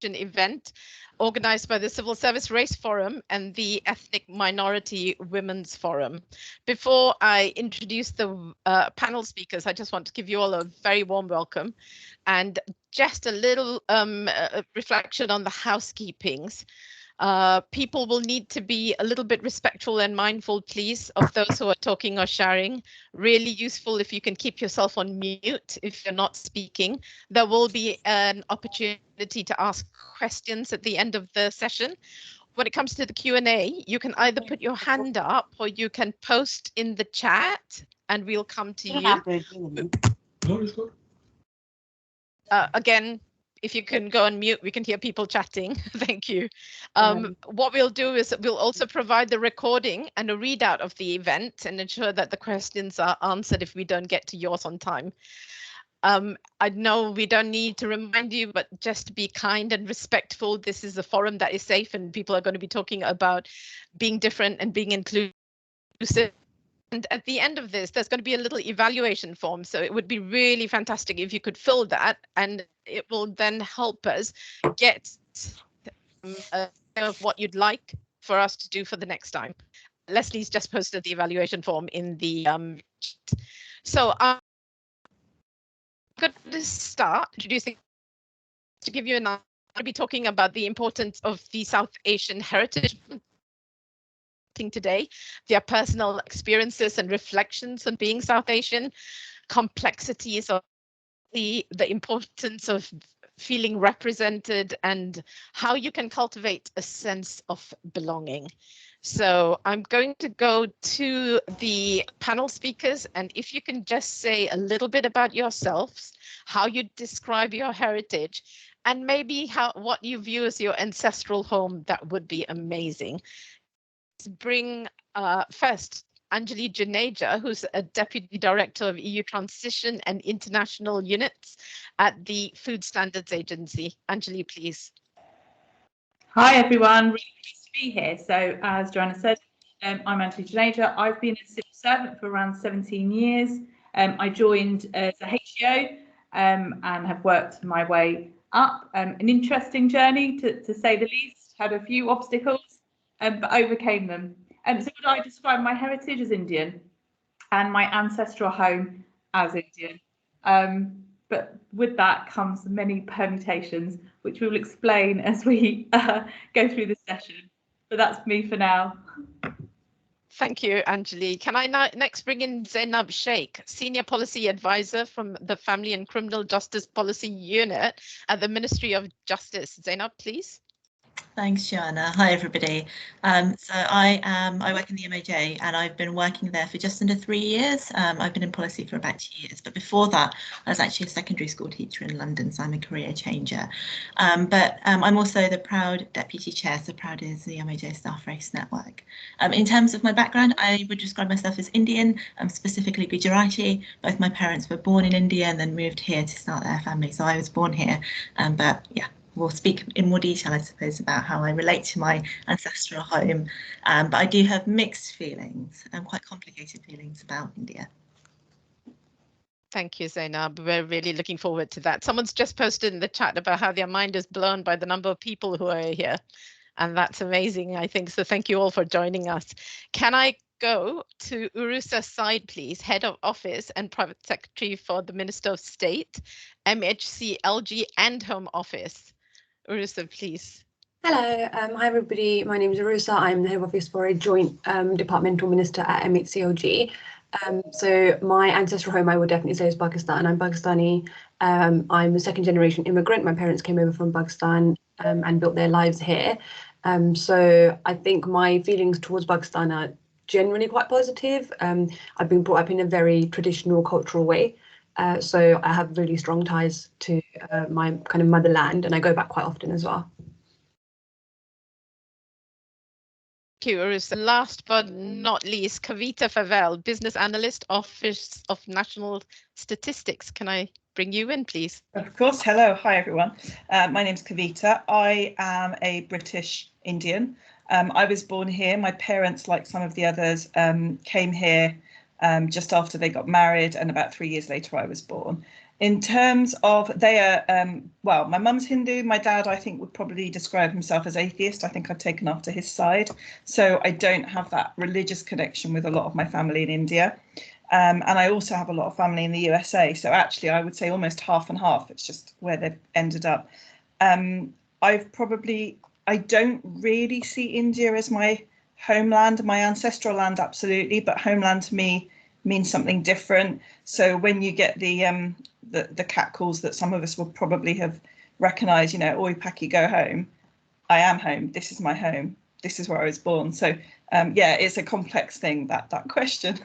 event organized by the Civil Service Race Forum and the Ethnic Minority Women's Forum. Before I introduce the panel speakers, I just want to give you all a very warm welcome and just a little reflection on the housekeepings. People will need to be a little bit respectful and mindful, please, of those who are talking or sharing. Really useful if you can keep yourself on mute if you're not speaking. There will be an opportunity to ask questions at the end of the session. When it comes to the Q&A, you can either put your hand up or you can post in the chat and we'll come to you. Again, if you can go on mute, we can hear people chatting. Thank you. What we'll do is we'll also provide the recording and a readout of the event and ensure that the questions are answered if we don't get to yours on time. I know we don't need to remind you, but just be kind and respectful. This is a forum that is safe and people are going to be talking about being different and being inclusive. And at the end of this, there's going to be a little evaluation form. So it would be really fantastic if you could fill that, and it will then help us get of what you'd like for us to do for the next time. Leslie's just posted the evaluation form in the chat. So I'm going to start introducing, to give you an idea, I'll be talking about the importance of the South Asian heritage today, their personal experiences and reflections on being South Asian, complexities of the importance of feeling represented, and how you can cultivate a sense of belonging. So I'm going to go to the panel speakers, and if you can just say a little bit about yourselves, how you describe your heritage, and maybe what you view as your ancestral home, that would be amazing. Bring first Anjali Juneja, who's a Deputy Director of EU Transition and International Units at the Food Standards Agency. Anjali, please. Hi everyone, really pleased to be here. So as Joanna said, I'm Anjali Juneja. I've been a civil servant for around 17 years. I joined as a HCO and have worked my way up. An interesting journey to say the least, had a few obstacles. But overcame them. So would I describe my heritage as Indian and my ancestral home as Indian? But with that comes many permutations, which we will explain as we go through the session. But that's me for now. Thank you, Anjali. Can I next bring in Zainab Sheikh, Senior Policy Advisor from the Family and Criminal Justice Policy Unit at the Ministry of Justice. Zainab, please. Thanks, Joanna. Hi, everybody. So I work in the EMWF and I've been working there for just under 3 years. I've been in policy for about 2 years, but before that, I was actually a secondary school teacher in London, so I'm a career changer. But I'm also the proud deputy chair, so proud is the EMWF Staff Race Network. In terms of my background, I would describe myself as Indian, specifically Gujarati. Both my parents were born in India and then moved here to start their family, so I was born here, but yeah. We'll speak in more detail, I suppose, about how I relate to my ancestral home. But I do have mixed feelings and quite complicated feelings about India. Thank you, Zainab. We're really looking forward to that. Someone's just posted in the chat about how their mind is blown by the number of people who are here. And that's amazing, I think. So thank you all for joining us. Can I go to Urusa Said, please, Head of Office and Private Secretary for the Minister of State, MHC, LG and Home Office. Urusa, please. Hello, hi everybody. My name is Urusa. I'm the Head of Office for a Joint Departmental Minister at MHCLG. So my ancestral home, I would definitely say, is Pakistan. I'm Pakistani. I'm a second generation immigrant. My parents came over from Pakistan and built their lives here. So I think my feelings towards Pakistan are generally quite positive. I've been brought up in a very traditional cultural way. So I have really strong ties to my kind of motherland, and I go back quite often as well. Thank you, Urusa. Last but not least, Kavita Favel, Business Analyst, Office of National Statistics. Can I bring you in, please? Of course. Hello. Hi, everyone. My name's Kavita. I am a British Indian. I was born here. My parents, like some of the others, came here just after they got married, and about 3 years later I was born. In terms of, they are, well, my mum's Hindu. My dad, I think, would probably describe himself as atheist. I think I've taken after his side. So I don't have that religious connection with a lot of my family in India. And I also have a lot of family in the USA. So actually, I would say almost half and half. It's just where they've ended up. I don't really see India as my homeland, my ancestral land, absolutely. But homeland to me means something different. So when you get the catcalls that some of us will probably have recognised, you know, oi Paki, go home. I am home. This is my home. This is where I was born. So yeah, it's a complex thing, that question.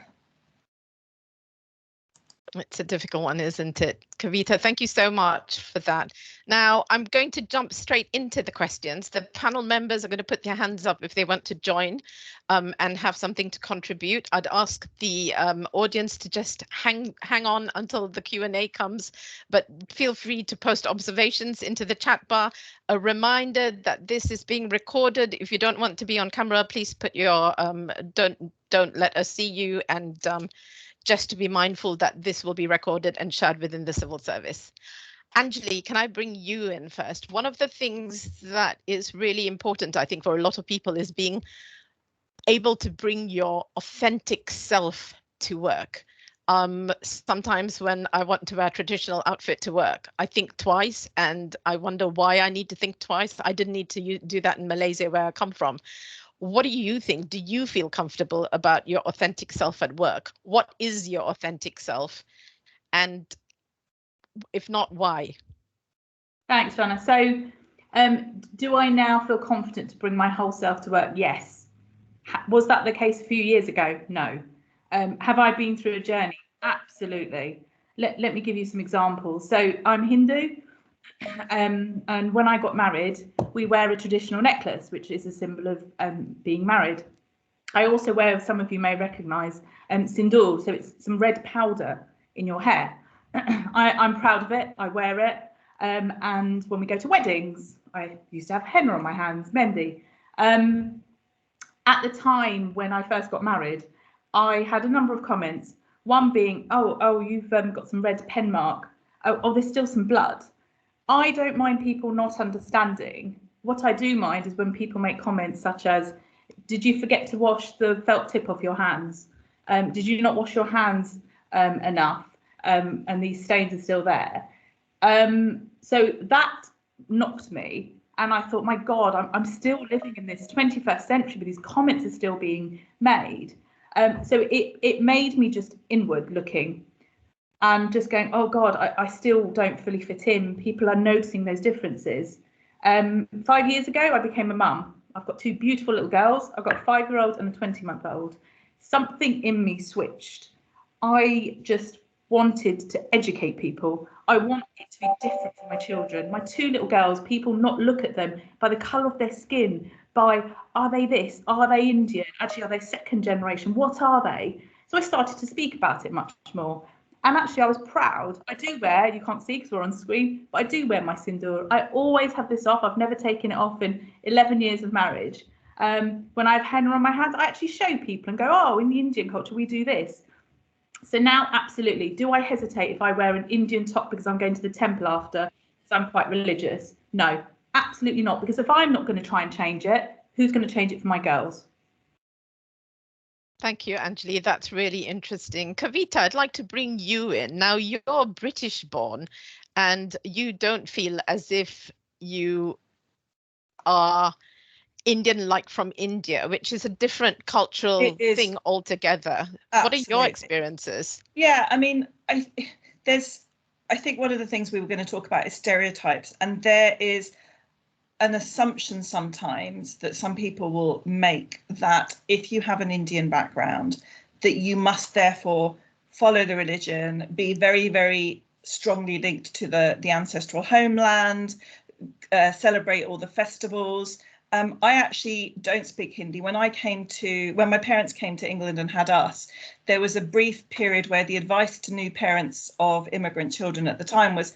It's a difficult one, isn't it? Kavita, thank you so much for that. Now, I'm going to jump straight into the questions. The panel members are going to put their hands up if they want to join and have something to contribute. I'd ask the audience to just hang on until the Q&A comes, but feel free to post observations into the chat bar. A reminder that this is being recorded. If you don't want to be on camera, please put your don't let us see you, and just to be mindful that this will be recorded and shared within the civil service. Anjali, can I bring you in first? One of the things that is really important, I think, for a lot of people is being able to bring your authentic self to work. Sometimes when I want to wear a traditional outfit to work, I think twice and I wonder why I need to think twice. I didn't need to do that in Malaysia, where I come from. What do you think? Do you feel comfortable about your authentic self at work? What is your authentic self? And if not, why? Thanks, Joanna. So do I now feel confident to bring my whole self to work? Yes. Was that the case a few years ago? No. Have I been through a journey? Absolutely. Let me give you some examples. So I'm Hindu. And when I got married, we wear a traditional necklace, which is a symbol of being married. I also wear, some of you may recognise, sindoor, so it's some red powder in your hair. I'm proud of it, I wear it, and when we go to weddings, I used to have henna on my hands, mendi. At the time when I first got married, I had a number of comments, one being, oh, you've got some red pen mark, oh, there's still some blood. I don't mind people not understanding. What I do mind is when people make comments such as, did you forget to wash the felt tip off your hands? Did you not wash your hands enough? And these stains are still there. So that knocked me. And I thought, my God, I'm still living in this 21st century, but these comments are still being made. So it made me just inward looking. And just going, oh God, I still don't fully fit in. People are noticing those differences. 5 years ago, I became a mum. I've got two beautiful little girls. I've got a 5-year-old and a 20-month-old. Something in me switched. I just wanted to educate people. I want it to be different for my children. My two little girls, people not look at them by the colour of their skin, by, are they this? Are they Indian? Actually, are they second generation? What are they? So I started to speak about it much more. And actually, I was proud. I do wear, you can't see because we're on screen, but I do wear my sindoor. I always have this off. I've never taken it off in 11 years of marriage. When I have henna on my hands, I actually show people and go, oh, in the Indian culture, we do this. So now, absolutely. Do I hesitate if I wear an Indian top because I'm going to the temple after, because I'm quite religious? No, absolutely not. Because if I'm not going to try and change it, who's going to change it for my girls? Thank you, Anjali. That's really interesting. Kavita, I'd like to bring you in. Now, you're British born and you don't feel as if you are Indian, like from India, which is a different cultural thing altogether. Absolutely. What are your experiences? Yeah, I mean, I think one of the things we were going to talk about is stereotypes, and there is an assumption sometimes that some people will make that if you have an Indian background, that you must therefore follow the religion, be very, very strongly linked to the ancestral homeland, celebrate all the festivals. I actually don't speak Hindi. When my parents came to England and had us, there was a brief period where the advice to new parents of immigrant children at the time was,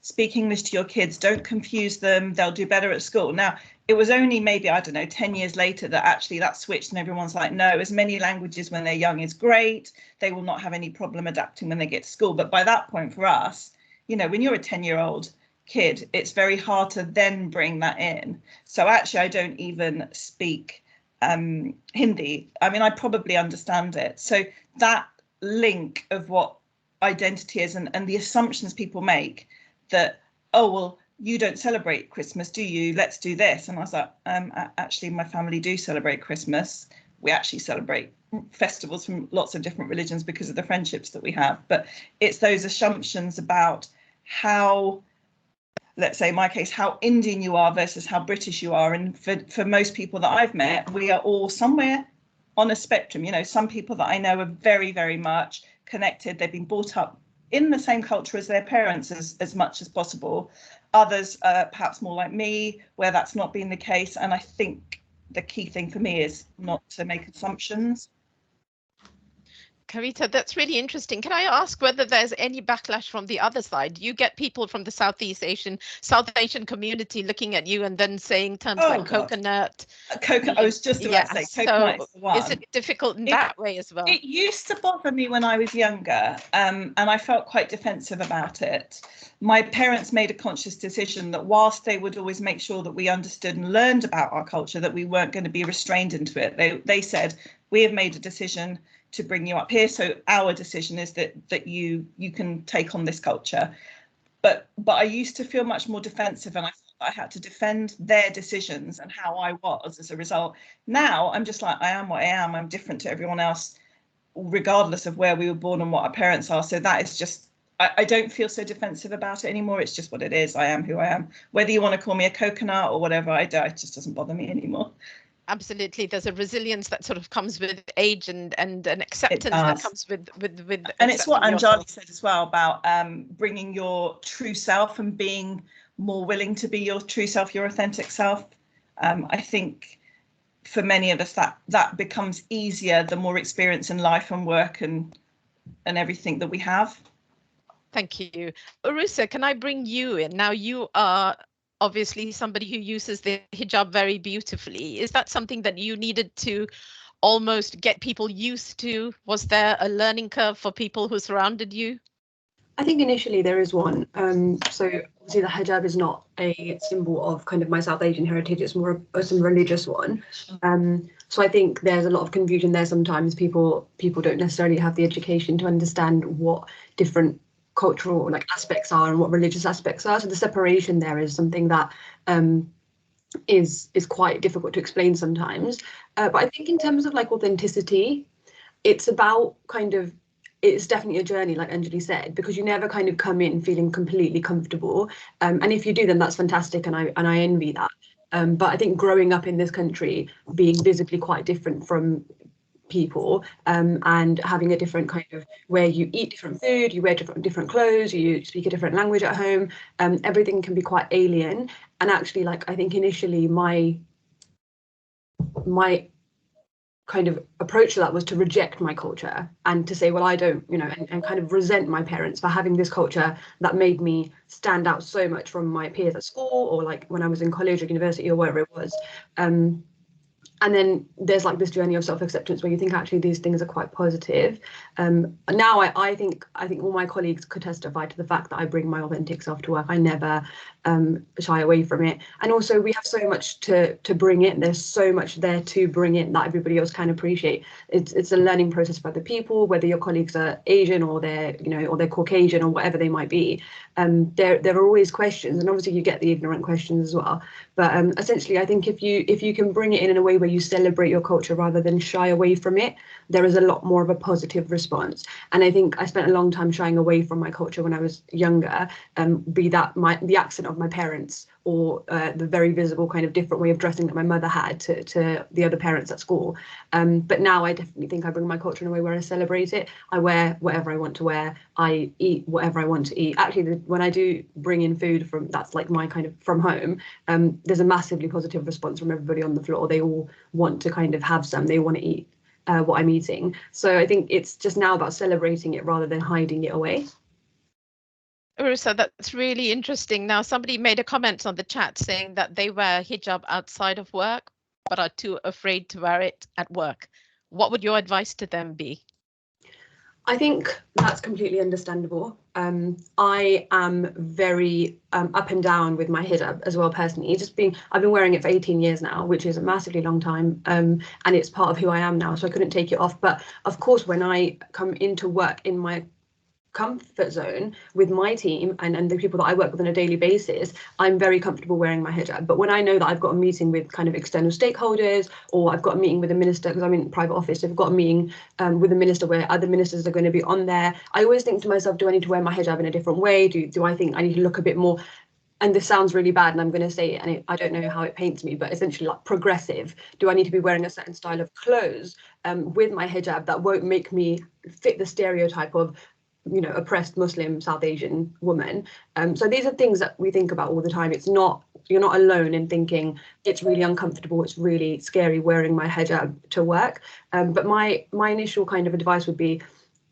speak English to your kids, don't confuse them, they'll do better at school. Now, it was only maybe, I don't know, 10 years later that actually that switched and everyone's like, no, as many languages when they're young is great. They will not have any problem adapting when they get to school. But by that point for us, you know, when you're a 10-year-old kid, it's very hard to then bring that in. So actually, I don't even speak Hindi. I mean, I probably understand it. So that link of what identity is and the assumptions people make that, oh, well, you don't celebrate Christmas, do you? Let's do this. And I was like, actually, my family do celebrate Christmas. We actually celebrate festivals from lots of different religions because of the friendships that we have. But it's those assumptions about how, let's say in my case, how Indian you are versus how British you are. And for most people that I've met, we are all somewhere on a spectrum. You know, some people that I know are very, very much connected. They've been brought up in the same culture as their parents as much as possible. Others perhaps more like me, where that's not been the case. And I think the key thing for me is not to make assumptions. Kavita, that's really interesting. Can I ask whether there's any backlash from the other side? You get people from the South Asian community looking at you and then saying terms like God. coconut. I was just about to say coconut is the one. Is it difficult in that way as well? It used to bother me when I was younger, and I felt quite defensive about it. My parents made a conscious decision that whilst they would always make sure that we understood and learned about our culture, that we weren't going to be restrained into it. They said, we have made a decision to bring you up here, so our decision is that you can take on this culture. But I used to feel much more defensive, and I thought I had to defend their decisions and how I was as a result. Now I'm just like, I am what I am. I'm different to everyone else, regardless of where we were born and what our parents are. So that is just, I don't feel so defensive about it anymore. It's just what it is. I am who I am. Whether you want to call me a coconut or whatever, it just doesn't bother me anymore. Absolutely, there's a resilience that sort of comes with age and an acceptance that comes with. And it's what Anjali said as well about bringing your true self and being more willing to be your true self, your authentic self. I think for many of us that becomes easier the more experience in life and work and everything that we have. Thank you. Urusa, can I bring you in? Now you are obviously somebody who uses the hijab very beautifully. Is that something that you needed to almost get people used to? Was there a learning curve for people who surrounded you? I think initially there is one. So obviously the hijab is not a symbol of kind of my South Asian heritage, it's more of some religious one. So I think there's a lot of confusion there sometimes. People don't necessarily have the education to understand what different cultural aspects are and what religious aspects are. So the separation there is something that is quite difficult to explain sometimes. But I think in terms of authenticity, it's about it's definitely a journey, like Anjali said, because you never kind of come in feeling completely comfortable. And if you do, then that's fantastic, and I envy that. But I think growing up in this country, being visibly quite different from people, and having a different kind of where you eat different food, you wear different clothes, you speak a different language at home, everything can be quite alien. And actually, I think initially my kind of approach to that was to reject my culture and to say, well, I don't, and kind of resent my parents for having this culture that made me stand out so much from my peers at school, or when I was in college or university or wherever it was. And then there's this journey of self-acceptance where you think actually these things are quite positive. Now I think all my colleagues could testify to the fact that I bring my authentic self to work. I never shy away from it. And also we have so much to bring in. There's so much there to bring in that everybody else can appreciate. It's a learning process for other people, whether your colleagues are Asian or they're or they're Caucasian or whatever they might be. There are always questions, and obviously you get the ignorant questions as well. But essentially, I think if you can bring it in a way where you celebrate your culture rather than shy away from it, there is a lot more of a positive response. And I think I spent a long time shying away from my culture when I was younger, be that the accent of my parents, or the very visible kind of different way of dressing that my mother had to the other parents at school. But now I definitely think I bring my culture in a way where I celebrate it. I wear whatever I want to wear. I eat whatever I want to eat. Actually, when I do bring in food that's my kind of from home, there's a massively positive response from everybody on the floor. They all want to kind of have some. They want to eat what I'm eating. So I think it's just now about celebrating it rather than hiding it away. Urusa, that's really interesting. Now, somebody made a comment on the chat saying that they wear hijab outside of work, but are too afraid to wear it at work. What would your advice to them be? I think that's completely understandable. I am very up and down with my hijab as well personally. I've been wearing it for 18 years now, which is a massively long time, and it's part of who I am now, so I couldn't take it off. But of course, when I come into work in my comfort zone with my team and the people that I work with on a daily basis, I'm very comfortable wearing my hijab. But when I know that I've got a meeting with kind of external stakeholders, or I've got a meeting with a minister, because I'm in private office, so I've got a meeting with a minister where other ministers are going to be on there, I always think to myself, do I need to wear my hijab in a different way? Do I think I need to look a bit more, and this sounds really bad and I'm going to say it, and I don't know how it paints me, but essentially like progressive. Do I need to be wearing a certain style of clothes with my hijab that won't make me fit the stereotype of, you know, oppressed Muslim South Asian woman? So these are things that we think about all the time. It's not, you're not alone in thinking it's really uncomfortable, it's really scary wearing my hijab to work. But my initial kind of advice would be,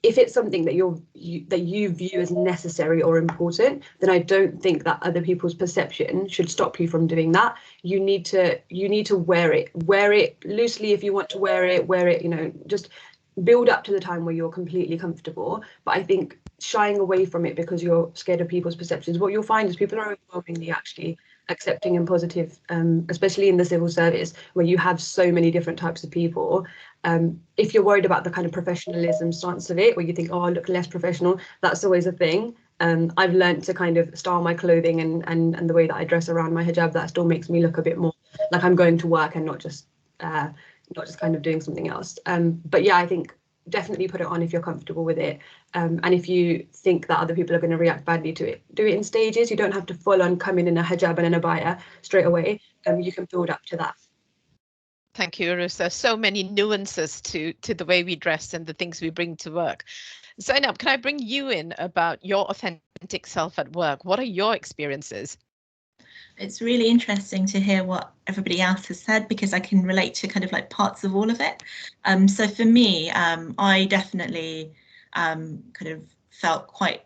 if it's something that you view as necessary or important, then I don't think that other people's perception should stop you from doing that. You need to wear it loosely if you want to wear it, you know, just build up to the time where you're completely comfortable. But I think shying away from it because you're scared of people's perceptions, what you'll find is people are overwhelmingly actually accepting and positive, especially in the civil service where you have so many different types of people. If you're worried about the kind of professionalism stance of it, where you think, oh, I look less professional, that's always a thing. I've learned to kind of style my clothing and the way that I dress around my hijab, that still makes me look a bit more like I'm going to work and not just kind of doing something else. But yeah, I think definitely put it on if you're comfortable with it. And if you think that other people are going to react badly to it, do it in stages. You don't have to full on come in a hijab and an abaya straight away. You can build up to that. Thank you, Arusa. So many nuances to the way we dress and the things we bring to work. Zainab, can I bring you in about your authentic self at work? What are your experiences? It's really interesting to hear what everybody else has said, because I can relate to kind of like parts of all of it. So for me, I definitely kind of felt quite,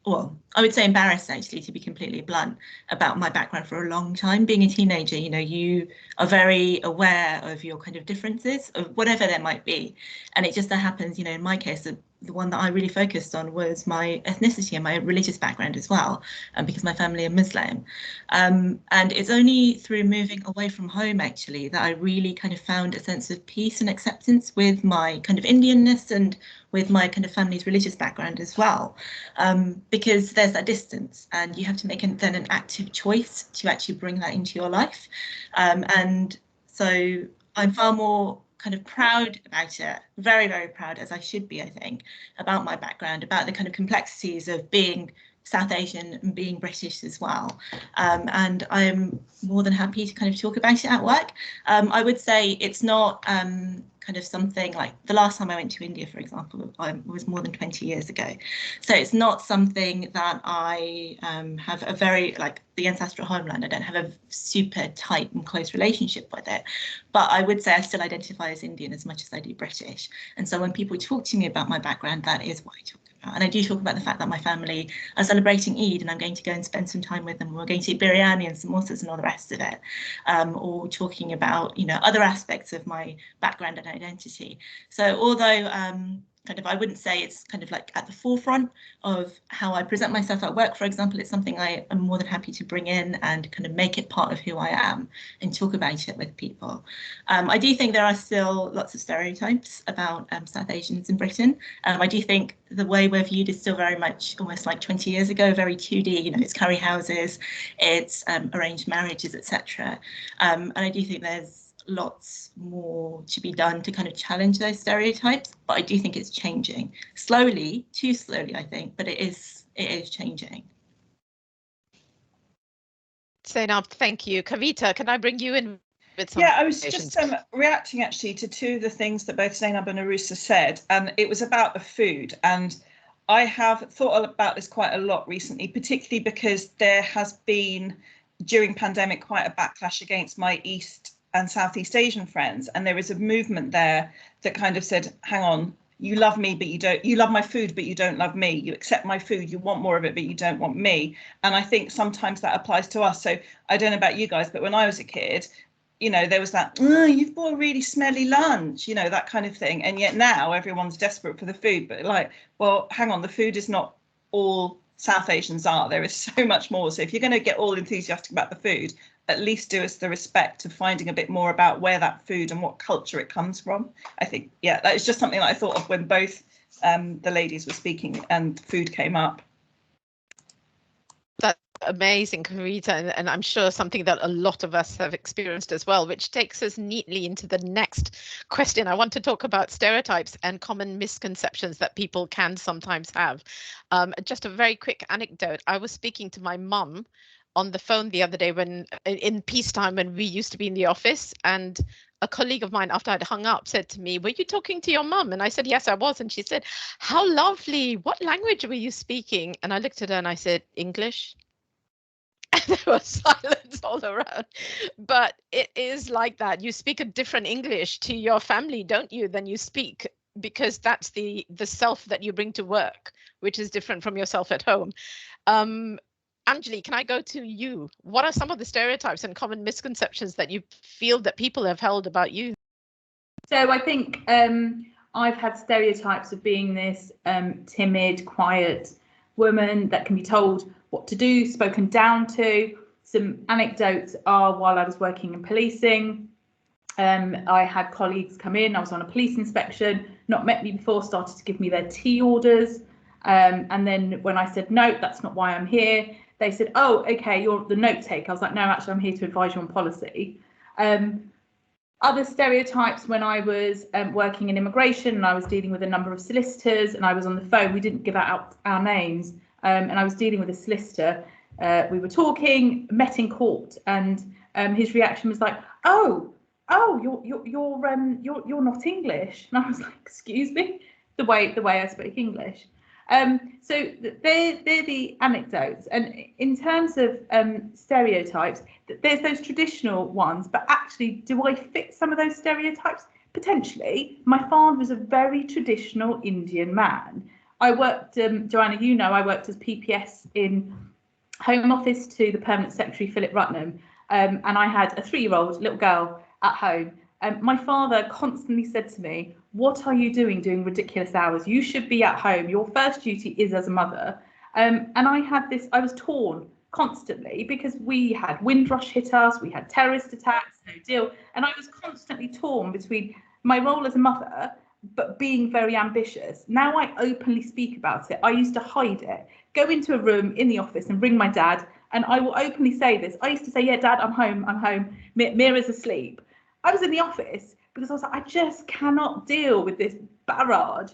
well, I would say embarrassed, actually, to be completely blunt, about my background for a long time. Being a teenager, you know, you are very aware of your kind of differences, of whatever there might be. And it just so happens, you know, in my case, the one that I really focused on was my ethnicity and my religious background as well, because my family are Muslim. And it's only through moving away from home, actually, that I really kind of found a sense of peace and acceptance with my kind of Indianness and with my kind of family's religious background as well, because there's that distance and you have to make then an active choice to actually bring that into your life. And so I'm far more kind of proud about it, very, very proud, as I should be, I think, about my background, about the kind of complexities of being South Asian and being British as well. And I'm more than happy to kind of talk about it at work. I would say it's not kind of something like, the last time I went to India, for example, was more than 20 years ago. So it's not something that I have a very, like the ancestral homeland, I don't have a super tight and close relationship with it. But I would say I still identify as Indian as much as I do British. And so when people talk to me about my background, that is what I talk about. And I do talk about the fact that my family are celebrating Eid and I'm going to go and spend some time with them. We're going to eat biryani and samosas and all the rest of it. Or talking about, you know, other aspects of my background and identity. So although kind of, I wouldn't say it's kind of like at the forefront of how I present myself at work, for example, it's something I am more than happy to bring in and kind of make it part of who I am and talk about it with people. I do think there are still lots of stereotypes about South Asians in Britain. I do think the way we're viewed is still very much almost like 20 years ago, very 2D, you know, it's curry houses, it's arranged marriages, etc. And I do think there's lots more to be done to kind of challenge those stereotypes, but I do think it's changing slowly, too slowly, I think, but it is changing. Zainab, thank you. Kavita, can I bring you in with some? Yeah, I was just reacting actually to two of the things that both Zainab and Arusa said, and it was about the food. And I have thought about this quite a lot recently, particularly because there has been, during pandemic, quite a backlash against my East and Southeast Asian friends, and there is a movement there that kind of said, hang on, you love me but you love my food but you don't love me, you accept my food, you want more of it but you don't want me. And I think sometimes that applies to us. So I don't know about you guys, but when I was a kid, you know, there was that, oh, you've bought a really smelly lunch, you know, that kind of thing. And yet now everyone's desperate for the food. But like, well, hang on, the food is not all South Asians are. There is so much more. So if you're going to get all enthusiastic about the food, at least do us the respect of finding a bit more about where that food and what culture it comes from. I think, yeah, that is just something that I thought of when both the ladies were speaking and food came up. That's amazing, Kavita, and I'm sure something that a lot of us have experienced as well, which takes us neatly into the next question. I want to talk about stereotypes and common misconceptions that people can sometimes have. Just a very quick anecdote. I was speaking to my mum on the phone the other day when in peacetime when we used to be in the office, and a colleague of mine, after I'd hung up, said to me, "Were you talking to your mum?" And I said, "Yes, I was." And she said, "How lovely. What language were you speaking?" And I looked at her and I said, "English." And there was silence all around. But it is like that. You speak a different English to your family, don't you, than you speak, because that's the self that you bring to work, which is different from yourself at home. Anjali, can I go to you? What are some of the stereotypes and common misconceptions that you feel that people have held about you? So I think I've had stereotypes of being this timid, quiet woman that can be told what to do, spoken down to. Some anecdotes are while I was working in policing, I had colleagues come in, I was on a police inspection, not met me before, started to give me their tea orders. And then when I said, no, that's not why I'm here, they said, oh, okay, you're the note taker. I was like, no, actually, I'm here to advise you on policy. Other stereotypes, when I was working in immigration and I was dealing with a number of solicitors and I was on the phone, we didn't give out our names, and I was dealing with a solicitor. We were talking, met in court, and his reaction was like, oh, you're not English. And I was like, excuse me, the way I speak English. So they're the anecdotes. And in terms of stereotypes, there's those traditional ones, but actually, do I fit some of those stereotypes? Potentially. My father was a very traditional Indian man. I worked, Joanna, you know, I worked as PPS in Home Office to the Permanent Secretary, Philip Rutnam, and I had a 3-year-old little girl at home. My father constantly said to me, what are you doing ridiculous hours? You should be at home. Your first duty is as a mother. And I was torn constantly because we had Windrush hit us, we had terrorist attacks, no deal. And I was constantly torn between my role as a mother, but being very ambitious. Now I openly speak about it. I used to hide it, go into a room in the office and ring my dad. And I will openly say this. I used to say, yeah, Dad, I'm home. Mira's asleep. I was in the office because I was like, I just cannot deal with this barrage.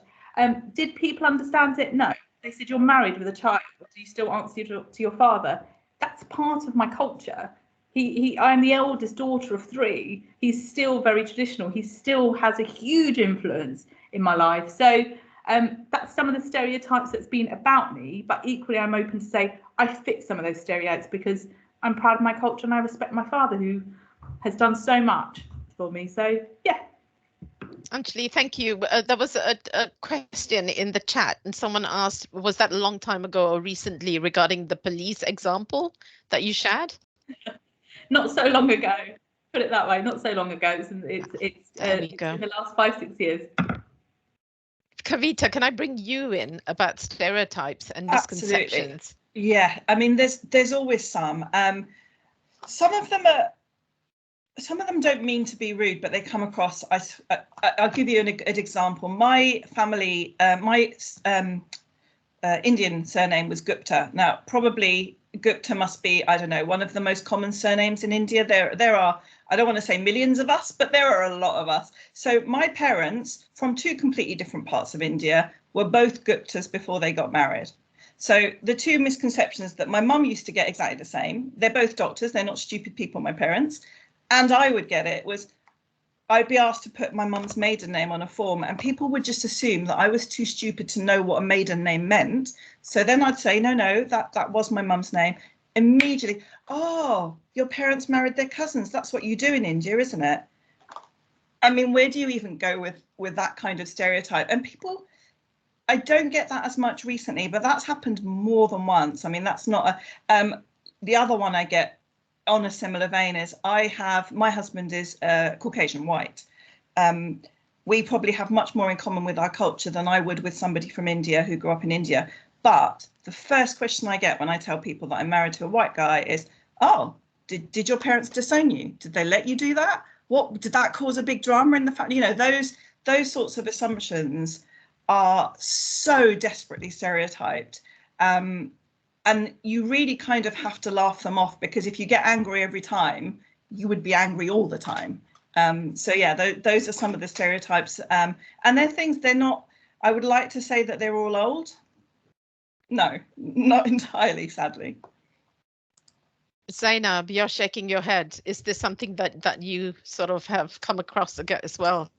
Did people understand it? No. They said, you're married with a child. Do you still answer to your father? That's part of my culture. I'm the eldest daughter of 3. He's still very traditional. He still has a huge influence in my life. So that's some of the stereotypes that's been about me. But equally, I'm open to say I fit some of those stereotypes because I'm proud of my culture and I respect my father, who has done so much for me. So yeah. Anjali, thank you. There was a question in the chat and someone asked, was that a long time ago or recently, regarding the police example that you shared? Not so long ago, put it that way, not so long ago. It's in the last 5-6 years. Kavita, can I bring you in about stereotypes and misconceptions? Absolutely. Yeah, I mean, there's always some. Some of them don't mean to be rude, but they come across. I'll give you an example. My family, my Indian surname was Gupta. Now, probably Gupta must be, I don't know, one of the most common surnames in India. There are, I don't want to say millions of us, but there are a lot of us. So my parents, from 2 completely different parts of India, were both Guptas before they got married. So the 2 misconceptions that my mum used to get exactly the same. They're both doctors. They're not stupid people, my parents. And I would get it was I'd be asked to put my mum's maiden name on a form and people would just assume that I was too stupid to know what a maiden name meant. So then I'd say, no, that was my mum's name. Immediately, oh, your parents married their cousins. That's what you do in India, isn't it? I mean, where do you even go with that kind of stereotype? And people, I don't get that as much recently, but that's happened more than once. I mean, that's not the other one I get on a similar vein is my husband is Caucasian white. We probably have much more in common with our culture than I would with somebody from India who grew up in India. But the first question I get when I tell people that I'm married to a white guy is, oh, did your parents disown you? Did they let you do that? What did that cause a big drama in the family? You know, those sorts of assumptions are so desperately stereotyped. And you really kind of have to laugh them off, because if you get angry every time, you would be angry all the time. So yeah, those are some of the stereotypes. And they're things, they're not, I would like to say that they're all old. No, not entirely, sadly. Zainab, you're shaking your head. Is this something that you sort of have come across as well?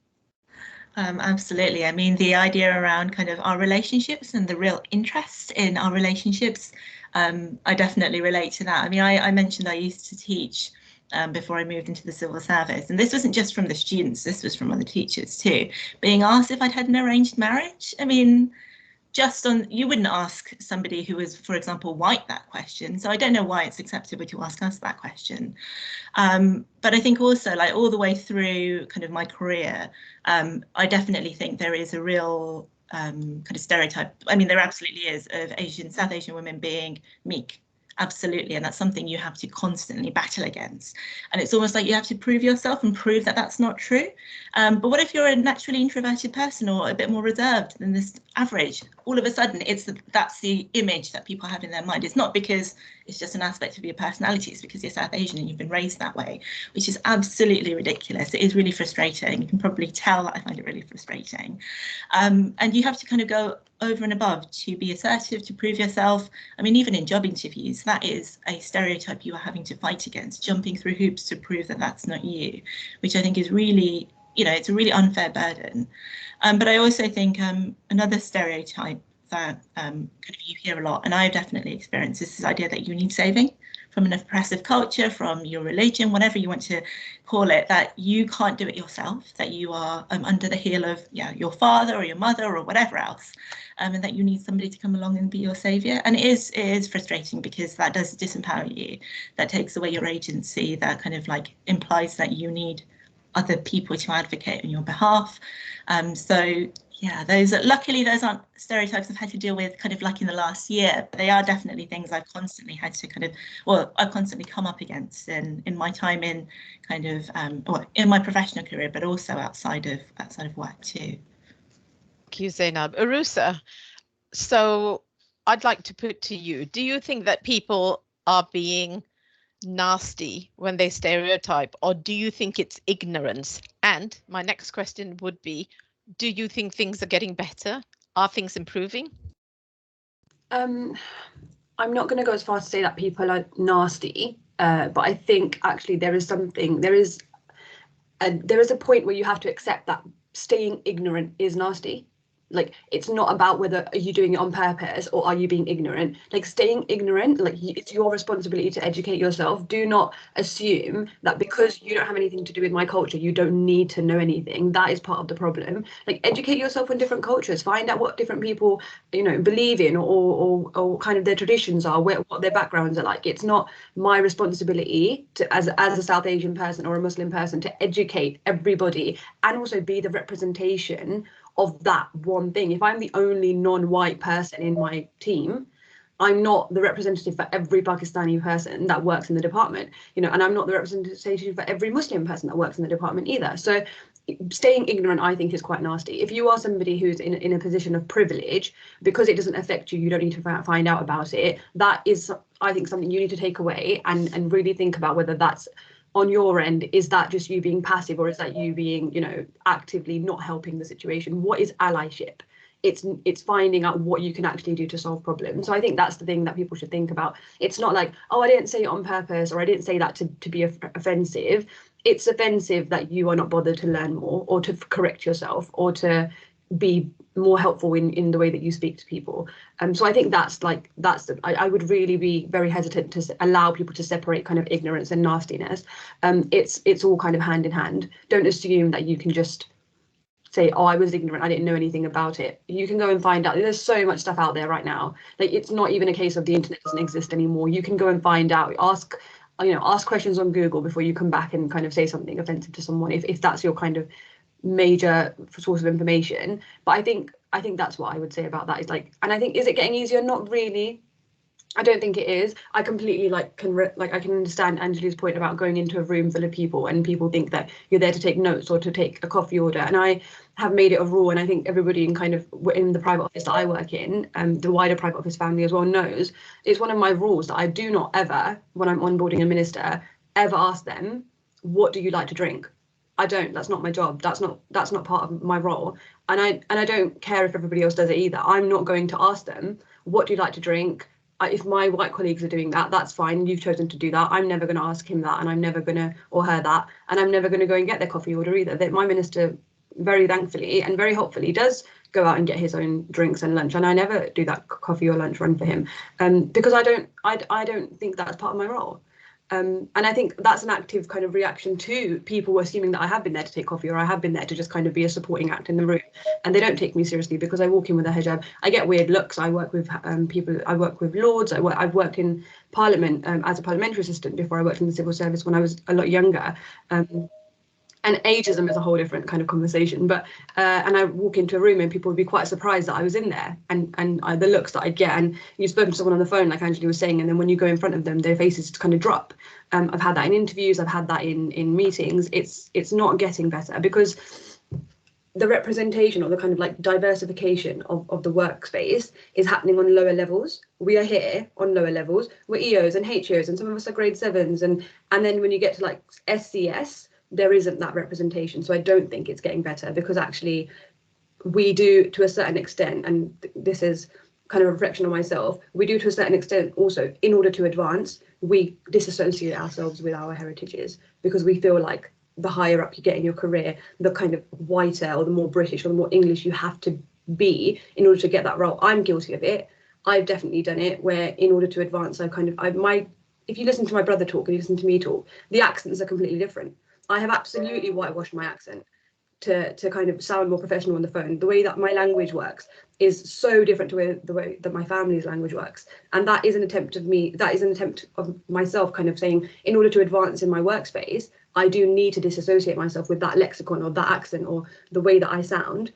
Absolutely. I mean, the idea around kind of our relationships and the real interest in our relationships, I definitely relate to that. I mean, I mentioned I used to teach before I moved into the civil service, and this wasn't just from the students, this was from other teachers too, being asked if I'd had an arranged marriage. I mean, you wouldn't ask somebody who was, for example, white that question. So I don't know why it's acceptable to ask us that question. But I think also, like, all the way through kind of my career, I definitely think there is a real kind of stereotype. I mean, there absolutely is, of South Asian women being meek. Absolutely. And that's something you have to constantly battle against. And it's almost like you have to prove yourself and prove that that's not true. But what if you're a naturally introverted person or a bit more reserved than this average? All of a sudden, that's the image that people have in their mind. It's not because it's just an aspect of your personality. It's because you're South Asian and you've been raised that way, which is absolutely ridiculous. It is really frustrating. You can probably tell that I find it really frustrating. And you have to kind of go over and above to be assertive, to prove yourself. I mean, even in job interviews, that is a stereotype you are having to fight against, jumping through hoops to prove that that's not you, which I think is really, you know, it's a really unfair burden. But I also think another stereotype that kind of you hear a lot, and I've definitely experienced, is this idea that you need saving from an oppressive culture, from your religion, whatever you want to call it, that you can't do it yourself, that you are under the heel of your father or your mother or whatever else, and that you need somebody to come along and be your saviour. And it is frustrating, because that does disempower you, that takes away your agency, that kind of like implies that you need other people to advocate on your behalf. So yeah, luckily those aren't stereotypes I've had to deal with kind of like in the last year, but they are definitely things I've constantly had to I've constantly come up against in my time in kind of in my professional career, but also outside of work too. Thank you, Zainab. Arusa, so I'd like to put to you, do you think that people are being nasty when they stereotype, or do you think it's ignorance? And my next question would be, do you think things are getting better? Are things improving? I'm not going to go as far as to say that people are nasty, but I think actually there is a point where you have to accept that staying ignorant is nasty. Like, it's not about whether are you doing it on purpose or are you being ignorant. Like, staying ignorant, like, it's your responsibility to educate yourself. Do not assume that because you don't have anything to do with my culture, you don't need to know anything. That is part of the problem. Like, educate yourself on different cultures. Find out what different people, you know, believe in, or kind of their traditions are, what their backgrounds are like. It's not my responsibility to, as a South Asian person or a Muslim person, to educate everybody and also be the representation of that one thing. If I'm the only non-white person in my team, I'm not the representative for every Pakistani person that works in the department, you know, and I'm not the representation for every Muslim person that works in the department either. So staying ignorant, I think, is quite nasty. If you are somebody who's in a position of privilege, because it doesn't affect you, you don't need to find out about it. That is, I think, something you need to take away and really think about whether that's on your end. Is that just you being passive, or is that you being, you know, actively not helping the situation? What is allyship? It's finding out what you can actually do to solve problems. So I think that's the thing that people should think about. It's not like, oh, I didn't say it on purpose, or I didn't say that to be offensive. It's offensive that you are not bothered to learn more, or to correct yourself, or to be more helpful in the way that you speak to people. So I think I would really be very hesitant to allow people to separate kind of ignorance and nastiness. It's all kind of hand in hand. Don't assume that you can just say, oh, I was ignorant, I didn't know anything about it. You can go and find out. There's so much stuff out there right now. Like, it's not even a case of the internet doesn't exist anymore. You can go and find out, ask questions on Google before you come back and kind of say something offensive to someone, if that's your kind of major source of information. But I think that's what I would say about that, is like, and I think, is it getting easier? Not really. I don't think it is. I completely I can understand Angeli's point about going into a room full of people and people think that you're there to take notes or to take a coffee order. And I have made it a rule, and I think everybody in the private office that I work in, the wider private office family as well, knows it's one of my rules that I do not ever, when I'm onboarding a minister, ever ask them, what do you like to drink? I don't. That's not my job. That's not part of my role. And I don't care if everybody else does it either. I'm not going to ask them, what do you like to drink? If my white colleagues are doing that, that's fine. You've chosen to do that. I'm never going to ask him that, and I'm never going to, or her that, and I'm never going to go and get their coffee order either. That my minister, very thankfully and very hopefully, does go out and get his own drinks and lunch, and I never do that coffee or lunch run for him, because I don't think that's part of my role. And I think that's an active kind of reaction to people assuming that I have been there to take coffee, or I have been there to just kind of be a supporting act in the room, and they don't take me seriously because I walk in with a hijab. I get weird looks. I work with people. I work with lords. I've worked in Parliament as a parliamentary assistant before I worked in the civil service when I was a lot younger. And ageism is a whole different kind of conversation, but and I walk into a room and people would be quite surprised that I was in there, and the looks that I get. And you've spoken to someone on the phone, like Angela was saying, and then when you go in front of them, their faces kind of drop. I've had that in interviews, I've had that in meetings. It's not getting better, because the representation, or the kind of like diversification of the workspace, is happening on lower levels. We are here on lower levels. We're EOs and HOs, and some of us are grade 7s, and then when you get to like SCS, there isn't that representation. So I don't think it's getting better, because actually we do, to a certain extent, and this is kind of a reflection on myself, we do to a certain extent also, in order to advance, we disassociate ourselves with our heritages, because we feel like the higher up you get in your career, the kind of whiter or the more British or the more English you have to be in order to get that role. I'm guilty of it. I've definitely done it, where in order to advance, if you listen to my brother talk and you listen to me talk, the accents are completely different. I have absolutely whitewashed my accent to kind of sound more professional on the phone. The way that my language works is so different to the way that my family's language works. And that is an attempt of myself kind of saying, in order to advance in my workspace, I do need to disassociate myself with that lexicon or that accent or the way that I sound.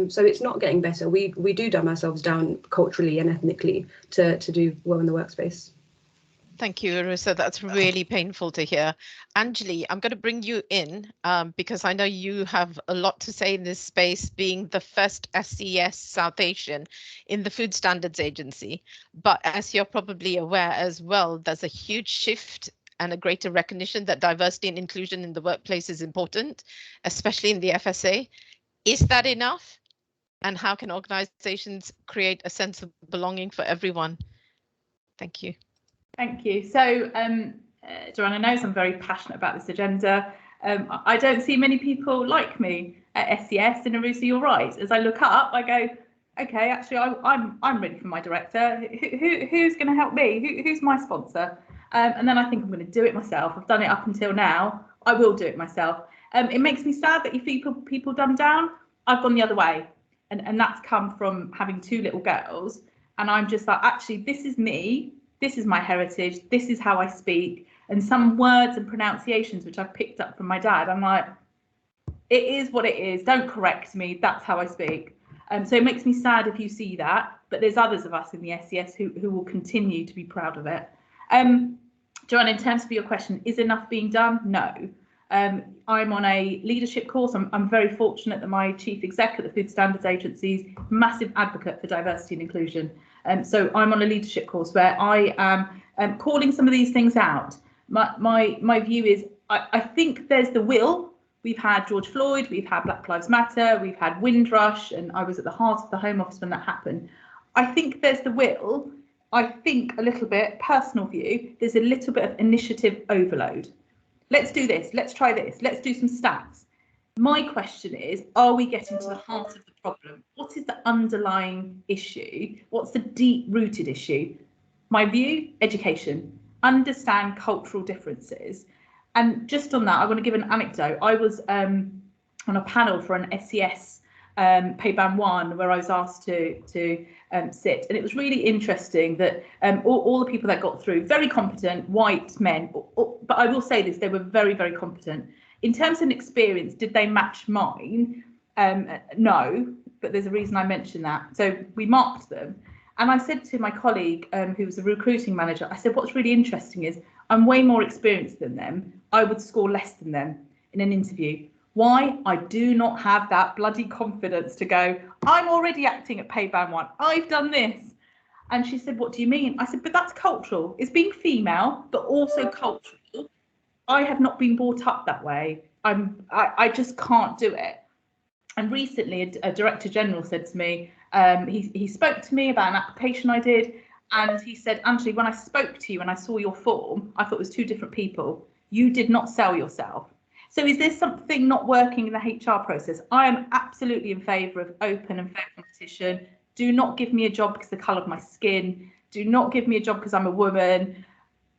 So it's not getting better. We do dumb ourselves down culturally and ethnically to do well in the workspace. Thank you, Arisa. That's really painful to hear. Angeli, I'm going to bring you in because I know you have a lot to say in this space, being the first SCS South Asian in the Food Standards Agency. But as you're probably aware as well, there's a huge shift and a greater recognition that diversity and inclusion in the workplace is important, especially in the FSA. Is that enough? And how can organizations create a sense of belonging for everyone? Thank you. Thank you. So, Joanna knows I'm very passionate about this agenda. I don't see many people like me at SCS, and Arisa, you're right. As I look up, I go, okay, actually, I'm ready for my director. Who's going to help me? Who's my sponsor? And then I think I'm going to do it myself. I've done it up until now. I will do it myself. It makes me sad that you people dumb down. I've gone the other way, and that's come from having 2 little girls. And I'm just like, actually, this is me. This is my heritage. This is how I speak. And some words and pronunciations which I've picked up from my dad, I'm like, it is what it is. Don't correct me. That's how I speak. So it makes me sad if you see that. But there's others of us in the SCS who will continue to be proud of it. Joanna, in terms of your question, is enough being done? No. I'm on a leadership course. I'm very fortunate that my chief exec at the Food Standards Agency is a massive advocate for diversity and inclusion. So I'm on a leadership course where I am calling some of these things out. My view is I think there's the will. We've had George Floyd, we've had Black Lives Matter, we've had Windrush, and I was at the heart of the Home Office when that happened. I think there's the will. I think a little bit, personal view, there's a little bit of initiative overload. Let's do this, let's try this, let's do some stats. My question is, are we getting to the heart of the problem? What is the underlying issue? What's the deep-rooted issue? My view, education. Understand cultural differences. And just on that, I want to give an anecdote. I was on a panel for an SCS pay band 1, where I was asked to sit, and it was really interesting that all the people that got through, very competent white men, but I will say this, they were very, very competent. In terms of experience, did they match mine? No, but there's a reason I mentioned that. So we marked them, and I said to my colleague who was a recruiting manager, I said, what's really interesting is I'm way more experienced than them. I would score less than them in an interview. Why? I do not have that bloody confidence to go, I'm already acting at pay band 1. I've done this. And she said, what do you mean? I said, but that's cultural. It's being female, but also cultural. I have not been brought up that way. I just can't do it. And recently, a director general said to me, he spoke to me about an application I did, and he said, Anjali, when I spoke to you and I saw your form, I thought it was 2 different people. You did not sell yourself. So is there something not working in the HR process? I am absolutely in favour of open and fair competition. Do not give me a job because of the colour of my skin. Do not give me a job because I'm a woman.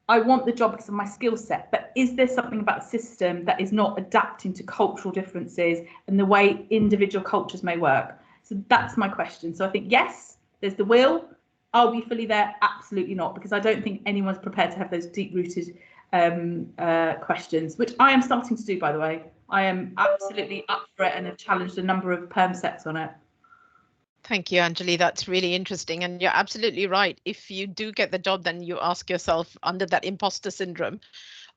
I want the job because of my skill set. But is there something about the system that is not adapting to cultural differences and the way individual cultures may work? So that's my question. So I think, yes, there's the will. Are we fully there? Absolutely not, because I don't think anyone's prepared to have those deep-rooted questions, which I am starting to do, by the way. I am absolutely up for it and have challenged a number of perm sets on it. Thank you, Anjali. That's really interesting. And you're absolutely right. If you do get the job, then you ask yourself, under that imposter syndrome,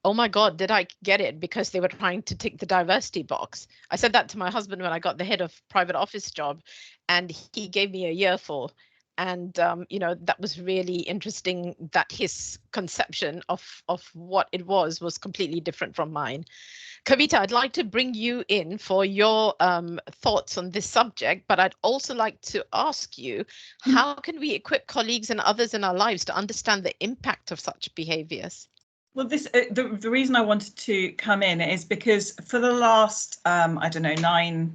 oh my God, did I get it because they were trying to tick the diversity box? I said that to my husband when I got the head of private office job, and he gave me a yearful. And, that was really interesting that his conception of what it was completely different from mine. Kavita, I'd like to bring you in for your thoughts on this subject, but I'd also like to ask you, how can we equip colleagues and others in our lives to understand the impact of such behaviours? Well, the reason I wanted to come in is because for the last, 9-10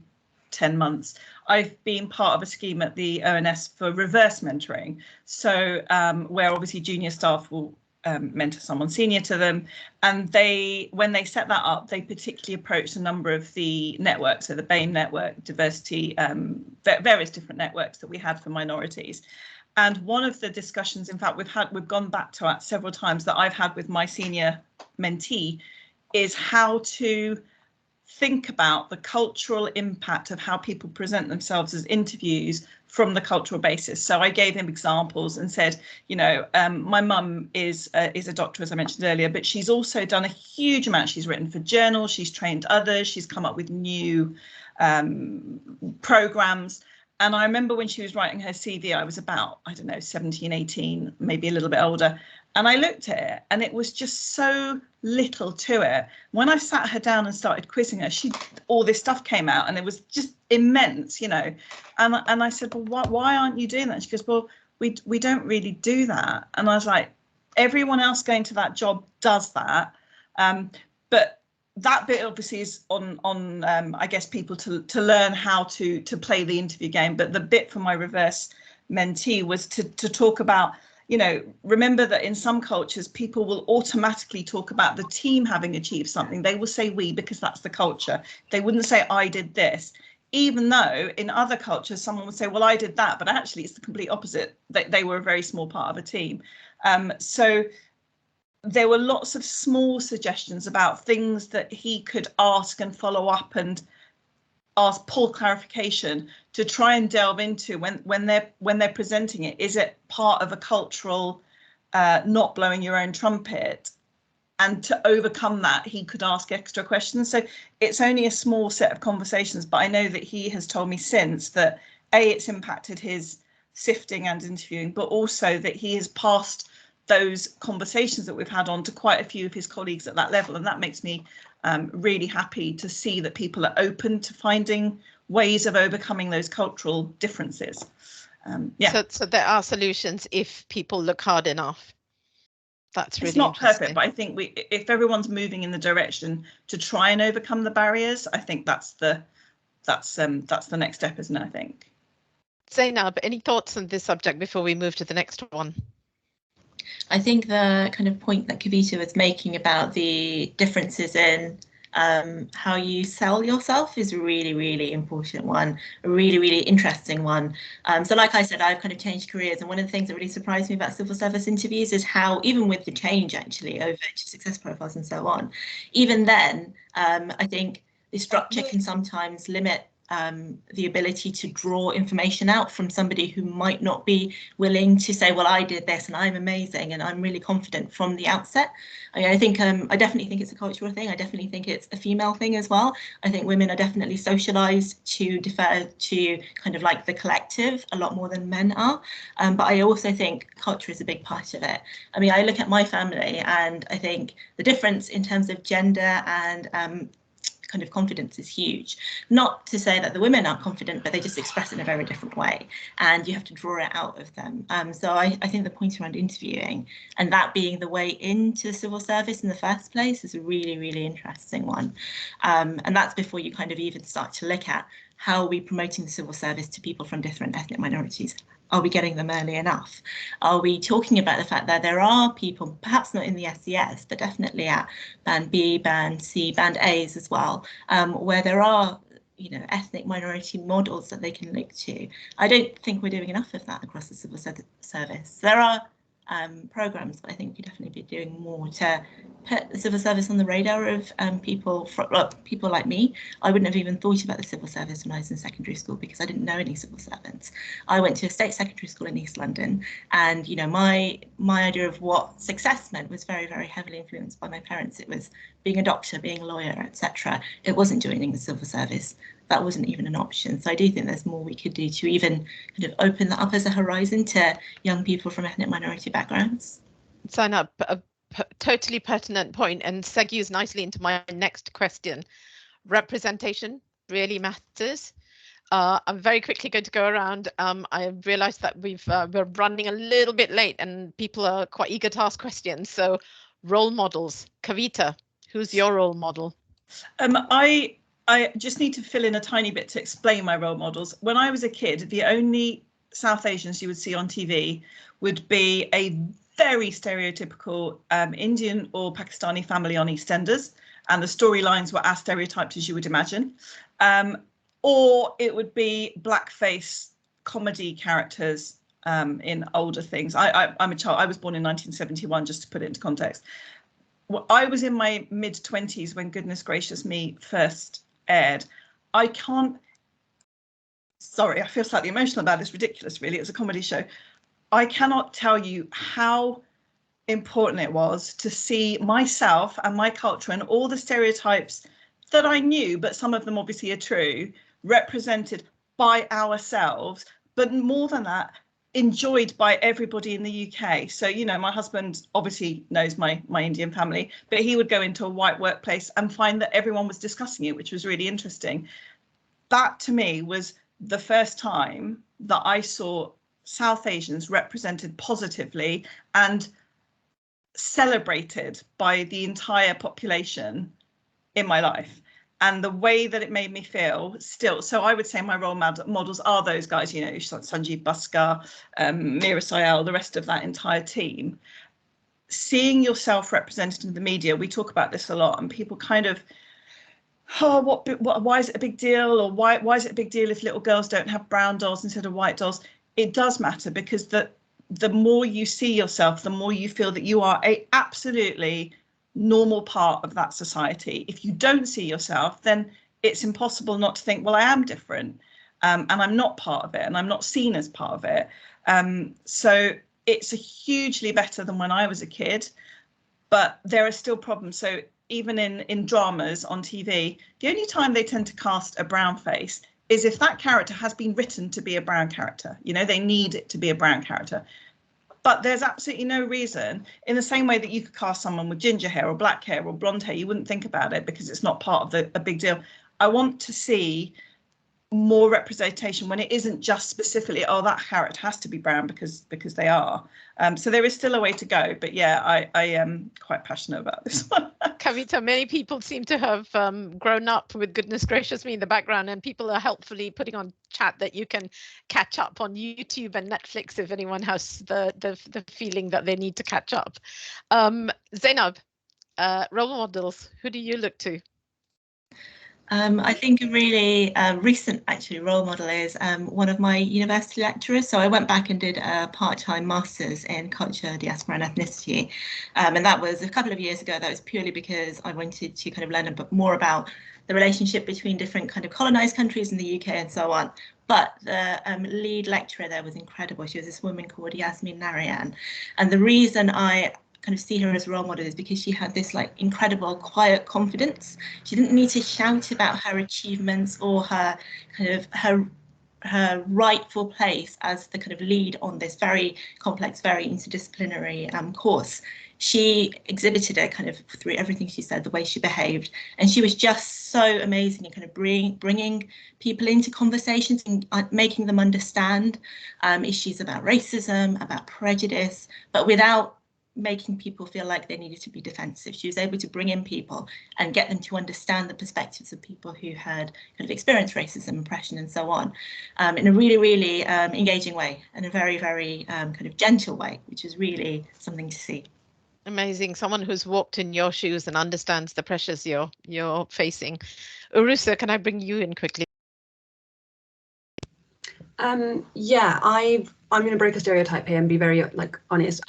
months, I've been part of a scheme at the ONS for reverse mentoring. So where obviously junior staff will mentor someone senior to them, and when they set that up, they particularly approached a number of the networks, so the BAME network, diversity, various different networks that we had for minorities. And one of the discussions, in fact, we've gone back to it several times, that I've had with my senior mentee, is how to think about the cultural impact of how people present themselves as interviews from the cultural basis. So I gave him examples and said, my mum is a doctor, as I mentioned earlier, but she's also done a huge amount. She's written for journals, she's trained others, she's come up with new programs. And I remember when she was writing her CV, I was about, 17, 18, maybe a little bit older. And I looked at it and it was just so little to it. When I sat her down and started quizzing her, all this stuff came out and it was just immense, And I said, well, why aren't you doing that? She goes, well, we don't really do that. And I was like, everyone else going to that job does that. But that bit obviously is on I guess, people to learn how to play the interview game. But the bit for my reverse mentee was to talk about, remember that in some cultures, people will automatically talk about the team having achieved something. They will say we, because that's the culture. They wouldn't say I did this, even though in other cultures, someone would say, well, I did that. But actually, it's the complete opposite. They were a very small part of a team. So there were lots of small suggestions about things that he could ask and follow up and pull clarification to try and delve into when they're presenting it. Is it part of a cultural not blowing your own trumpet? And to overcome that, he could ask extra questions. So it's only a small set of conversations, but I know that he has told me since that it's impacted his sifting and interviewing, but also that he has passed those conversations that we've had on to quite a few of his colleagues at that level. And that makes me really happy to see that people are open to finding ways of overcoming those cultural differences. So there are solutions if people look hard enough. That's really it's not perfect, but I think if everyone's moving in the direction to try and overcome the barriers, I think that's the next step, isn't it? I think. Zainab, any thoughts on this subject before we move to the next one? I think the kind of point that Kavita was making about the differences in How you sell yourself is a really, really important one, a really, really interesting one. So like I said, I've kind of changed careers, and one of the things that really surprised me about civil service interviews is how, even with the change actually over to success profiles and so on, even then, I think the structure can sometimes limit the ability to draw information out from somebody who might not be willing to say, well, I did this and I'm amazing and I'm really confident from the outset. I think I definitely think it's a cultural thing. I definitely think it's a female thing as well. I think women are definitely socialized to defer to kind of like the collective a lot more than men are. But I also think culture is a big part of it. I mean, I look at my family and I think the difference in terms of gender and kind of confidence is huge. Not to say that the women aren't confident, but they just express it in a very different way, and you have to draw it out of them. So I think the point around interviewing and that being the way into the civil service in the first place is a really, really interesting one. And that's before you kind of even start to look at how are we promoting the civil service to people from different ethnic minorities. Are we getting them early enough? Are we talking about the fact that there are people, perhaps not in the SES, but definitely at Band B, Band C, Band A's as well, where there are, you know, ethnic minority models that they can look to? I don't think we're doing enough of that across the civil service. There are programs, but I think we could definitely be doing more to put the civil service on the radar of people like me. I wouldn't have even thought about the civil service when I was in secondary school because I didn't know any civil servants. I went to a state secondary school in East London, and you know, my idea of what success meant was very, very heavily influenced by my parents. It was being a doctor, being a lawyer, etc. It wasn't joining the civil service. That wasn't even an option. So I do think there's more we could do to even kind of open that up as a horizon to young people from ethnic minority backgrounds. Zainab, a totally pertinent point, and segues nicely into my next question. Representation really matters. I'm very quickly going to go around. I realized that we're running a little bit late and people are quite eager to ask questions. So role models. Kavita, who's your role model? I just need to fill in a tiny bit to explain my role models. When I was a kid, the only South Asians you would see on TV would be a very stereotypical Indian or Pakistani family on EastEnders, and the storylines were as stereotyped as you would imagine. Or it would be blackface comedy characters in older things. I'm a child. I was born in 1971, just to put it into context. Well, I was in my mid-20s when Goodness Gracious Me first aired. Sorry, I feel slightly emotional about this. Ridiculous, really. It was a comedy show. I cannot tell you how important it was to see myself and my culture and all the stereotypes that I knew, but some of them obviously are true, represented by ourselves, but more than that, enjoyed by everybody in the UK. So, you know, my husband obviously knows my Indian family, but he would go into a white workplace and find that everyone was discussing it, which was really interesting. That to me was the first time that I saw South Asians represented positively and celebrated by the entire population in my life. And the way that it made me feel still. So I would say my role models are those guys, you know, Sanjeev Bhaskar, Meera Syal, the rest of that entire team. Seeing yourself represented in the media, we talk about this a lot, and people kind of, oh, why is it a big deal? Or why is it a big deal if little girls don't have brown dolls instead of white dolls? It does matter, because the more you see yourself, the more you feel that you are a absolutely normal part of that society. If you don't see yourself, then it's impossible not to think, well, I am different, and I'm not part of it, and I'm not seen as part of it. So it's hugely better than when I was a kid, but there are still problems. So even in dramas on TV, the only time they tend to cast a brown face is if that character has been written to be a brown character. You know, they need it to be a brown character. But there's absolutely no reason, in the same way that you could cast someone with ginger hair or black hair or blonde hair, you wouldn't think about it because it's not part of a big deal. I want to see more representation when it isn't just specifically, oh, that character has to be brown because they are. So there is still a way to go. But yeah, I am quite passionate about this one. Kavita, many people seem to have grown up with Goodness Gracious Me in the background, and people are helpfully putting on chat that you can catch up on YouTube and Netflix if anyone has the feeling that they need to catch up. Zainab, role models, who do you look to? I think a really recent actually role model is one of my university lecturers. So I went back and did a part-time master's in culture, diaspora and ethnicity. And that was a couple of years ago. That was purely because I wanted to kind of learn a bit more about the relationship between different kind of colonized countries in the UK and so on. But the lead lecturer there was incredible. She was this woman called Yasmin Narayan. And the reason I kind of see her as a role model is because she had this like incredible quiet confidence. She didn't need to shout about her achievements or her kind of her rightful place as the kind of lead on this very complex, very interdisciplinary course. She exhibited it kind of through everything she said, the way she behaved, and she was just so amazing in kind of bringing people into conversations and making them understand issues about racism, about prejudice, but without making people feel like they needed to be defensive. She was able to bring in people and get them to understand the perspectives of people who had kind of experienced racism, oppression and so on in a really, really engaging way and a very, very kind of gentle way, which is really something to see. Amazing. Someone who's walked in your shoes and understands the pressures you're facing. Urusa, can I bring you in quickly? Yeah, I'm going to break a stereotype here and be very like honest.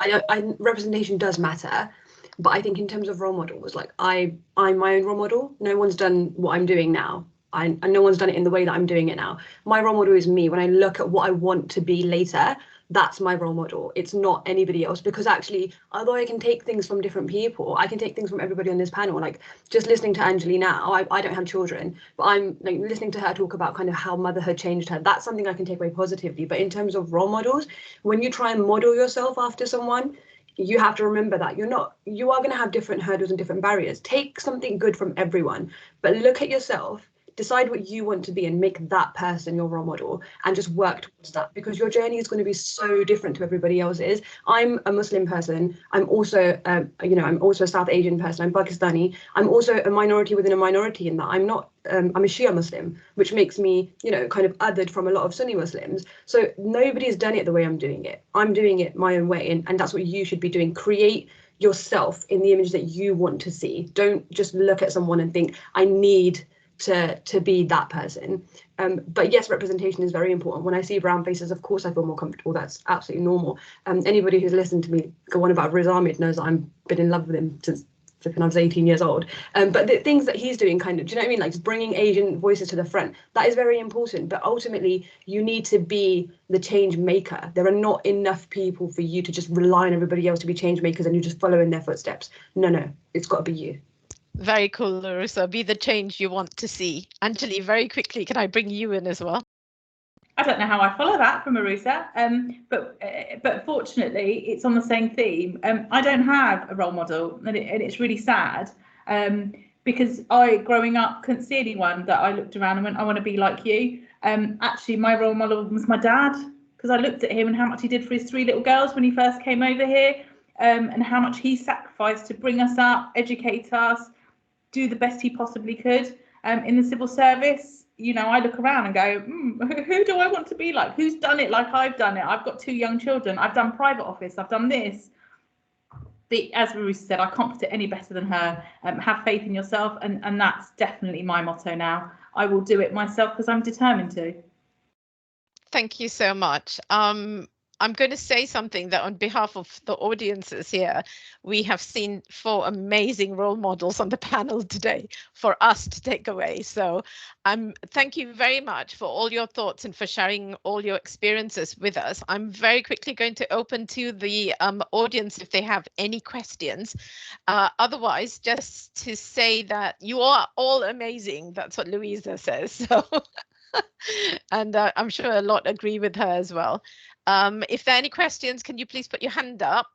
Representation does matter, but I think in terms of role models, like I'm my own role model. No one's done what I'm doing now. And no one's done it in the way that I'm doing it now. My role model is me. When I look at what I want to be later, that's my role model. It's not anybody else, because actually, although I can take things from different people, I can take things from everybody on this panel. Like just listening to Anjali now, I don't have children, but I'm like listening to her talk about kind of how motherhood changed her. That's something I can take away positively. But in terms of role models, when you try and model yourself after someone, you have to remember that you are going to have different hurdles and different barriers. Take something good from everyone, but look at yourself. Decide what you want to be and make that person your role model and just work towards that, because your journey is going to be so different to everybody else's. I'm a Muslim person. I'm also, I'm also a South Asian person. I'm Pakistani. I'm also a minority within a minority in that I'm not, I'm a Shia Muslim, which makes me, kind of othered from a lot of Sunni Muslims. So nobody's done it the way I'm doing it. I'm doing it my own way. And that's what you should be doing. Create yourself in the image that you want to see. Don't just look at someone and think, I need to be that person. But yes, representation is very important. When I see brown faces, of course I feel more comfortable. That's absolutely normal. Anybody who's listened to me go on about Riz Ahmed knows that I've been in love with him since I was 18 years old. But the things that he's doing, kind of, do you know what I mean? Like just bringing Asian voices to the front, that is very important. But ultimately, you need to be the change maker. There are not enough people for you to just rely on everybody else to be change makers and you just follow in their footsteps. No, it's got to be you. Very cool, Larissa. Be the change you want to see. Anjali, very quickly, can I bring you in as well? I don't know how I follow that from Arusa, but fortunately, it's on the same theme. I don't have a role model, and it's really sad because I, growing up, couldn't see anyone that I looked around and went, I want to be like you. Actually, my role model was my dad, because I looked at him and how much he did for his 3 little girls when he first came over here, and how much he sacrificed to bring us up, educate us, do the best he possibly could in the civil service. I look around and go, who do I want to be like? Who's done it like I've done it? I've got 2 young children. I've done private office. I've done this. As Marisa said, I can't put it any better than her. Have faith in yourself. And that's definitely my motto now. I will do it myself because I'm determined to. Thank you so much. I'm going to say something that on behalf of the audiences here, we have seen 4 amazing role models on the panel today for us to take away. So thank you very much for all your thoughts and for sharing all your experiences with us. I'm very quickly going to open to the audience if they have any questions. Otherwise, just to say that you are all amazing. That's what Louisa says. So, and I'm sure a lot agree with her as well. If there are any questions, can you please put your hand up?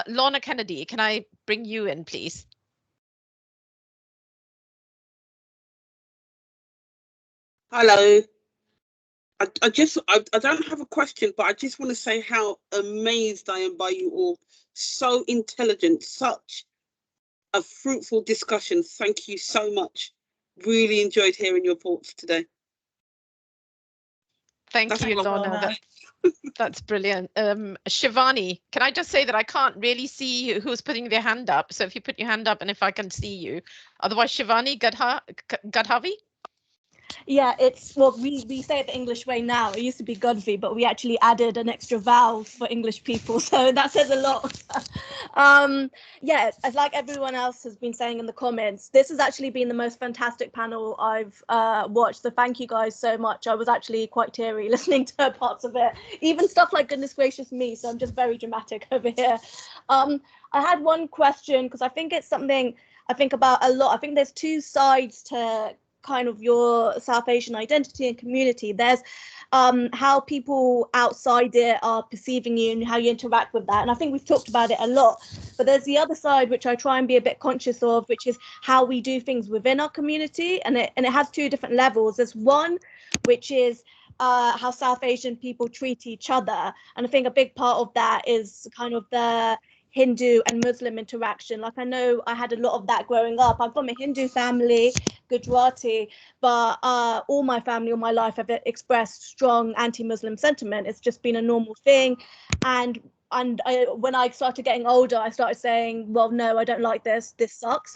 Lorna Kennedy, can I bring you in, please? Hello. I don't have a question, but I just want to say how amazed I am by you all. So intelligent, such a fruitful discussion. Thank you so much. Really enjoyed hearing your thoughts today. Thank you, Lorna. That's brilliant. Shivani, can I just say that I can't really see who's putting their hand up. So if you put your hand up and if I can see you. Otherwise, Shivani Gadhavi? Yeah, it's, well, we say it the English way now. It used to be Godfrey, but we actually added an extra vowel for English people, so that says a lot. Yeah, as like everyone else has been saying in the comments, this has actually been the most fantastic panel I've watched, so thank you guys so much. I was actually quite teary listening to parts of it, even stuff like goodness gracious me, so I'm just very dramatic over here. I had one question, because I think it's something I think about a lot. I think there's two sides to kind of your South Asian identity and community. There's how people outside it are perceiving you and how you interact with that. And I think we've talked about it a lot, but there's the other side, which I try and be a bit conscious of, which is how we do things within our community. And it has two different levels. There's one, which is how South Asian people treat each other. And I think a big part of that is kind of the Hindu and Muslim interaction. Like, I know I had a lot of that growing up. I'm from a Hindu family, Gujarati, but all my family all my life have expressed strong anti-Muslim sentiment. It's just been a normal thing. And when I started getting older, I started saying, well, no, I don't like this. This sucks.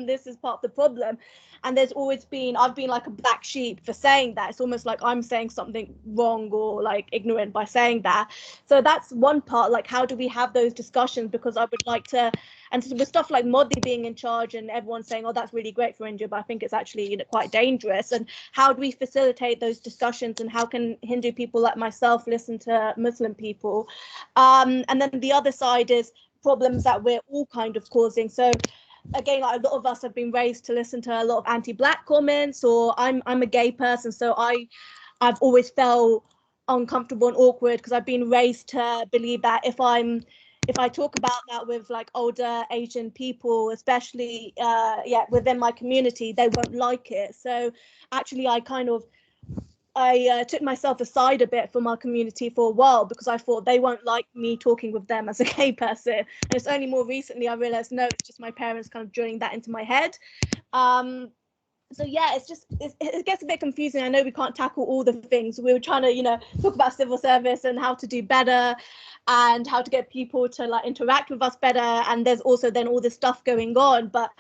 This is part of the problem. And there's always been, I've been like a black sheep for saying that. It's almost like I'm saying something wrong or like ignorant by saying that. So that's one part, like, how do we have those discussions? Because I would like to, and with stuff like Modi being in charge and everyone saying, oh, that's really great for India, but I think it's actually, you know, quite dangerous. And how do we facilitate those discussions, and how can Hindu people like myself listen to Muslim people? And then the other side is problems that we're all kind of causing. So again, like, a lot of us have been raised to listen to a lot of anti-black comments, or I'm a gay person, so I've always felt uncomfortable and awkward because I've been raised to believe that if I talk about that with like older Asian people, especially within my community, they won't like it. So actually I took myself aside a bit from our community for a while because I thought they won't like me talking with them as a gay person. And it's only more recently I realized, no, it's just my parents kind of drilling that into my head. So yeah, it gets a bit confusing. I know we can't tackle all the things. We were trying to, you know, talk about civil service and how to do better and how to get people to like interact with us better. And there's also then all this stuff going on. But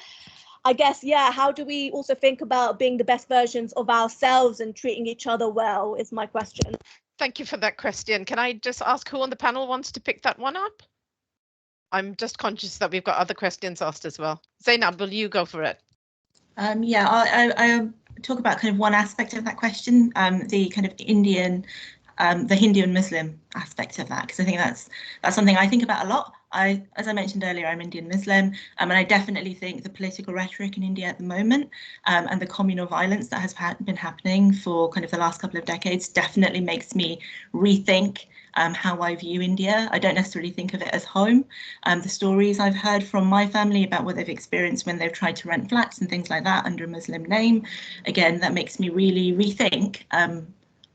I guess, yeah, how do we also think about being the best versions of ourselves and treating each other well is my question. Thank you for that question. Can I just ask who on the panel wants to pick that one up? I'm just conscious that we've got other questions asked as well. Zainab, will you go for it? Yeah, I talk about kind of one aspect of that question, the kind of Indian, the Hindu and Muslim aspect of that, because I think that's something I think about a lot. As I mentioned earlier, I'm Indian Muslim, and I definitely think the political rhetoric in India at the moment and the communal violence that has been happening for kind of the last couple of decades definitely makes me rethink how I view India. I don't necessarily think of it as home. The stories I've heard from my family about what they've experienced when they've tried to rent flats and things like that under a Muslim name, again, that makes me really rethink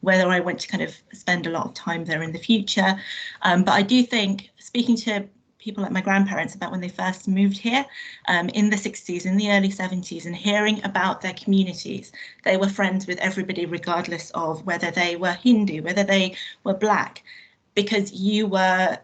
whether I want to kind of spend a lot of time there in the future. But I do think, speaking to people like my grandparents about when they first moved here in the 60s, in the early 70s, and hearing about their communities, they were friends with everybody regardless of whether they were Hindu, whether they were black, because you had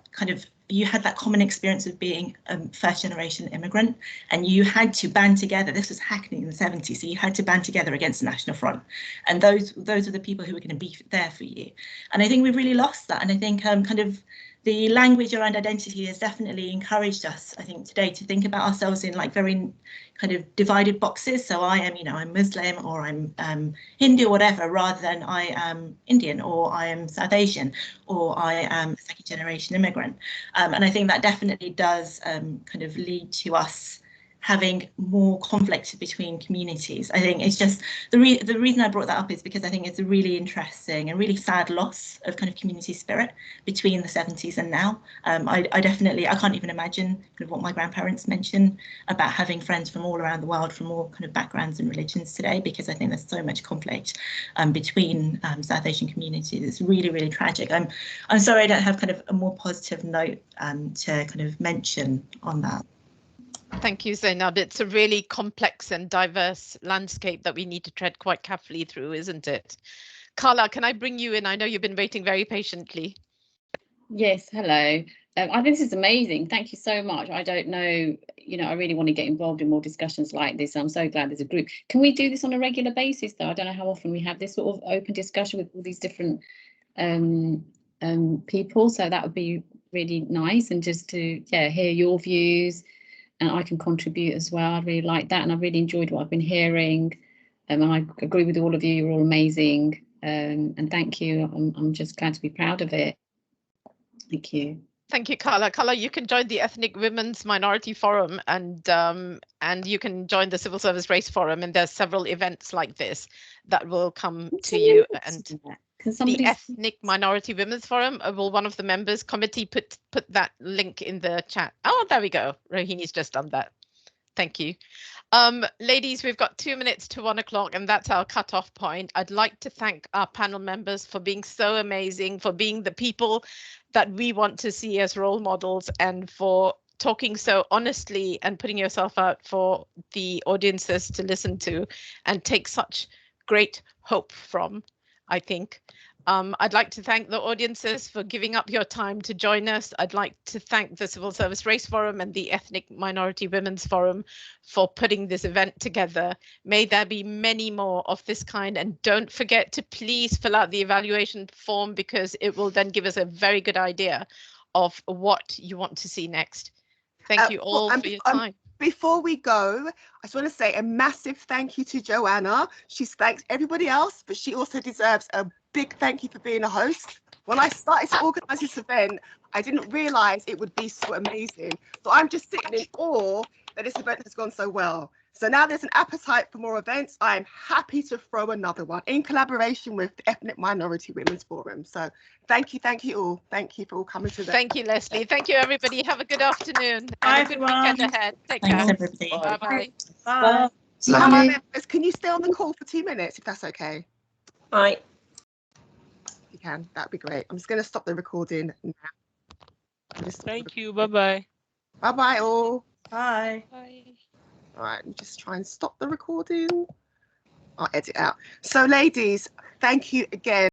that common experience of being a first generation immigrant, and you had to band together. This was happening in the 70s, so you had to band together against the National Front, and those are the people who were going to be there for you. And I think we've really lost that, and I think kind of the language around identity has definitely encouraged us, I think, today to think about ourselves in like very kind of divided boxes. So I am, I'm Muslim, or I'm Hindu, or whatever, rather than I am Indian, or I am South Asian, or I am a second generation immigrant. And I think that definitely does kind of lead to us having more conflict between communities. I think it's just the reason I brought that up is because I think it's a really interesting and really sad loss of kind of community spirit between the 70s and now. I can't even imagine kind of what my grandparents mentioned about having friends from all around the world, from all kind of backgrounds and religions today, because I think there's so much conflict between South Asian communities. It's really, really tragic. I'm sorry I don't have kind of a more positive note to kind of mention on that. Thank you, Zainab. It's a really complex and diverse landscape that we need to tread quite carefully through, isn't it? Carla, can I bring you in? I know you've been waiting very patiently. Yes, hello. I think this is amazing. Thank you so much. I don't know, you know, I really want to get involved in more discussions like this. I'm so glad there's a group. Can we do this on a regular basis, though? I don't know how often we have this sort of open discussion with all these different people. So that would be really nice, and just to hear your views, and I can contribute as well. I'd really like that, and I've really enjoyed what I've been hearing. And I agree with all of you. You're all amazing. And thank you. I'm just glad to be proud of it. Thank you. Thank you, Carla. Carla, you can join the Ethnic Women's Minority Forum, and you can join the Civil Service Race Forum, and there's several events like this that will come to you. And the Ethnic Minority Women's Forum, will one of the members committee put that link in the chat? Oh, there we go. Rohini's just done that. Thank you. Ladies, we've got 2 minutes to 1 o'clock, and that's our cutoff point. I'd like to thank our panel members for being so amazing, for being the people that we want to see as role models, and for talking so honestly and putting yourself out for the audiences to listen to and take such great hope from, I think. I'd like to thank the audiences for giving up your time to join us. I'd like to thank the Civil Service Race Forum and the Ethnic Minority Women's Forum for putting this event together. May there be many more of this kind, and don't forget to please fill out the evaluation form, because it will then give us a very good idea of what you want to see next. Thank you all for your time. Before we go, I just want to say a massive thank you to Joanna. She's thanked everybody else, but she also deserves a big thank you for being a host. When I started to organise this event, I didn't realise it would be so amazing. So I'm just sitting in awe that this event has gone so well. So now there's an appetite for more events. I'm happy to throw another one in collaboration with the Ethnic Minority Women's Forum. So thank you all. Thank you for all coming to the. Thank you, Leslie. Thank you, everybody. Have a good afternoon. Bye, and a good weekend ahead. Take care. Everybody. Bye-bye. Bye. Members, can you stay on the call for 2 minutes, if that's okay? Bye. If you can, that'd be great. I'm just going to stop the recording now. Thank you. Bye-bye. Bye-bye all. Bye. Bye. All right, just try and stop the recording. I'll edit out. So ladies, thank you again.